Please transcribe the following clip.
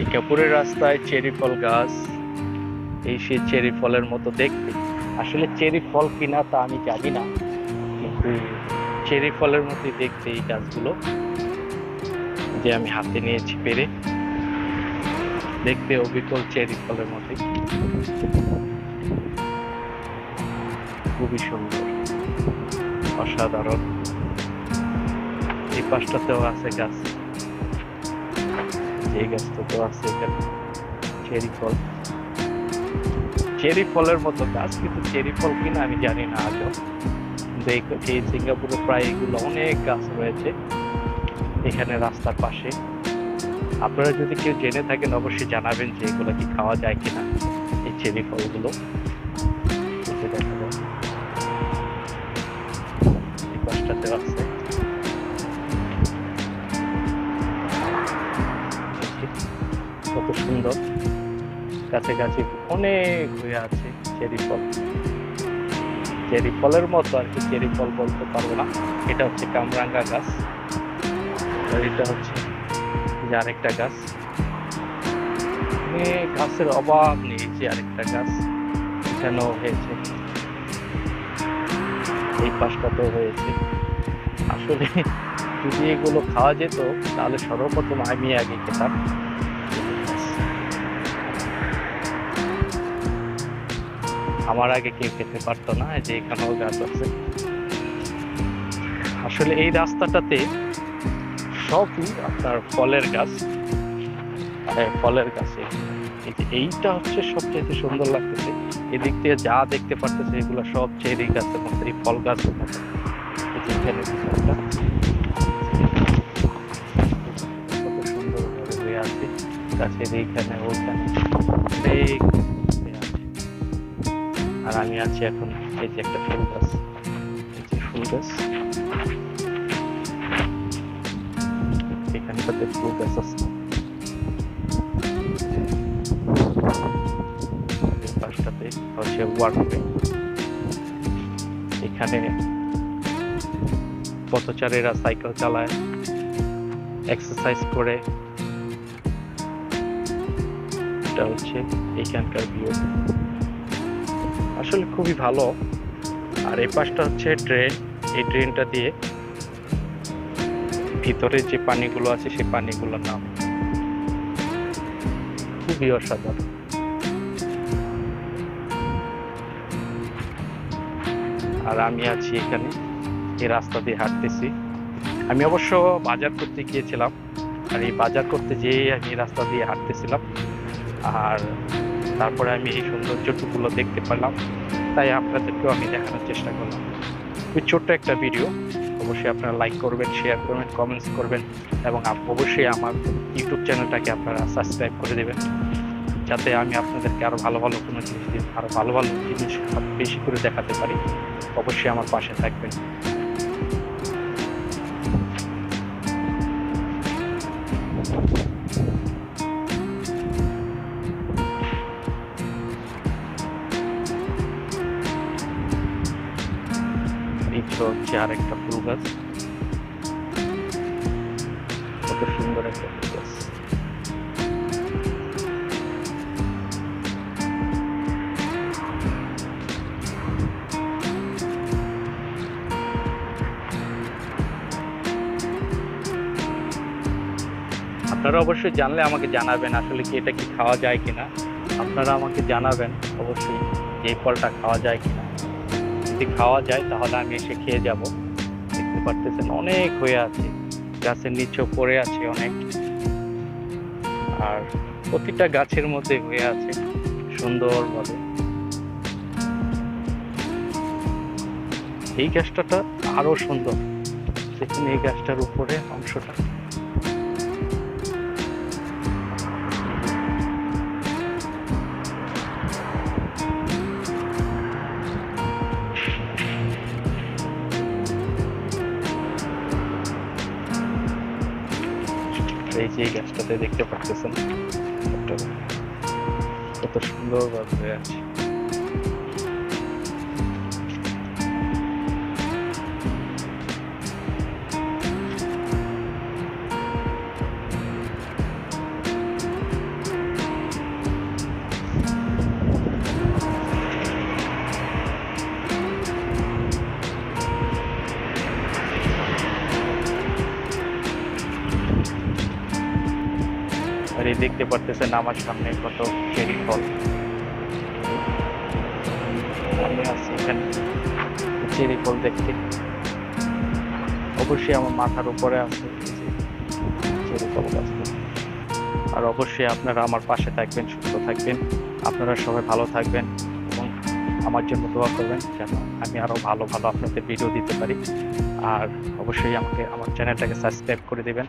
সিঙ্গাপুরের রাস্তায় চেরি ফল গাছ, এই সেই চেরি ফলের মতো দেখতে। আসলে চেরি ফল কিনা তা আমি জানি না, কিন্তু চেরি ফলের মতোই দেখতে এই গাছগুলো, যে আমি হাতে নিয়েছি পেরে। দেখতে অবিকল চেরি ফলের মতোই, খুবই সুন্দর, অসাধারণ। এই পাশটাতেও আছে গাছ, যে গাছটাতেও আছে এখানে চেরি ফল। চেরি ফলের মতো গাছ, কিন্তু চেরি ফল কিনা আমি জানি না আজও। কিন্তু এই সিঙ্গাপুরে প্রায় এগুলো অনেক গাছ রয়েছে এখানে রাস্তার পাশে। আপনারা যদি কেউ জেনে থাকেন অবশ্যই জানাবেন যে এগুলো কি খাওয়া যায় কিনা, এই চেরি ফলগুলো। দেখা যায় এই পাশটাতে আছে, কত সুন্দর, কাছাকাছি অনেক হয়ে আছে চেরি ফল। চেরি ফলের মতো আর কি, চেরি ফল বলতে পারবো না। এটা হচ্ছে কামরাঙ্গা গাছ, আর এটা হচ্ছে যে আরেকটা গাছ। গাছের অভাব নেই, যে আরেকটা গাছ এখানেও হয়েছে, এই পাশটাতেও হয়েছে। আসলে যদি এগুলো খাওয়া যেত তাহলে সর্বপ্রথম আমি আগে খেতাম। আমার আগে কেউ খেতে পারতো না, যে এখানেও গাছ আছে। আসলে এই রাস্তাটাতে সবই আপনার ফলের গাছ, ফলের গাছে। এই যে এইটা হচ্ছে সবচেয়ে সুন্দর লাগতেছে, এদিক থেকে যা দেখতে পারতেছে এগুলো সব চেরি গাছের মতো, এই ফল গাছের মতো। এখানে কত সুন্দর ভাবে হয়ে আছে গাছের এইখানে ওইখানে অনেক হয়ে আছে। আর আমি আছি এখন এই যে একটা ফুল গাছ, এই যে ফুল গাছ, এখানটাতে ফুল গাছ আছে। পাশটাতে হচ্ছে ওয়ার্কওয়ে, এখানে পথচারীরা সাইকেল চালায়, এক্সারসাইজ করে। এটা হচ্ছে এইখানকার ভিউ, আসলে খুবই ভালো। আর এই পাশটা হচ্ছে ড্রেন, এই ড্রেনটা দিয়ে ভিতরে যে পানিগুলো আছে সেই পানিগুলোর নাম, খুবই অসাধারণ। আর আমি আছি এখানে, এই রাস্তা দিয়ে হাঁটতেছি। আমি অবশ্য বাজার করতে গিয়েছিলাম, আর এই বাজার করতে যেয়ে আমি রাস্তা দিয়ে হাঁটতেছিলাম, আর তারপরে আমি এই সৌন্দর্যটুকুলো দেখতে পেলাম, তাই আপনাদেরকেও আমি দেখানোর চেষ্টা করলাম। খুবই ছোট্ট একটা ভিডিও, অবশ্যই আপনারা লাইক করবেন, শেয়ার করবেন, কমেন্টস করবেন, এবং অবশ্যই আমার ইউটিউব চ্যানেলটাকে আপনারা সাবস্ক্রাইব করে দেবেন, যাতে আমি আপনাদেরকে আরও ভালো ভালো কোনো জিনিস দিই, আরও ভালো ভালো জিনিস বেশি করে দেখাতে পারি। অবশ্যই আমার পাশে থাকবেন। এই হচ্ছে আরেকটা ফুল গাছ, কত সুন্দর একটা ফুল গাছ। আপনারা অবশ্যই জানলে আমাকে জানাবেন, আসলে কি এটা কি খাওয়া যায় কিনা। আপনারা আমাকে জানাবেন অবশ্যই যে এই ফলটা খাওয়া যায় কিনা। যদি খাওয়া যায় তাহলে আমি এসে খেয়ে যাব। দেখতে পারতেছেন অনেক হয়ে আছে, গাছের নিচেও পড়ে আছে অনেক, আর প্রতিটা গাছের মধ্যে হয়ে আছে সুন্দরভাবে। এই গাছটা আরো সুন্দর, দেখুন এই গাছটার উপরে অংশটা, এই যে গাছটাতে দেখতে পাচ্ছেন কত সুন্দর ভাবে হয়ে আছে। আর এই দেখতে পারতেছেন আমার সামনে কত চেরি ফল। আমি আছি এখানে চেরি ফল দেখতে। অবশ্যই আমার মাথার উপরে আছে চেরি ফল গাছটা। আর অবশ্যই আপনারা আমার পাশে থাকবেন, সুস্থ থাকবেন, আপনারা সবাই ভালো থাকবেন এবং আমার জন্য দোয়া করবেন যেন আমি আরও ভালো ভালো আপনাদের ভিডিও দিতে পারি। আর অবশ্যই আমাকে আমার চ্যানেলটাকে সাবস্ক্রাইব করে দেবেন।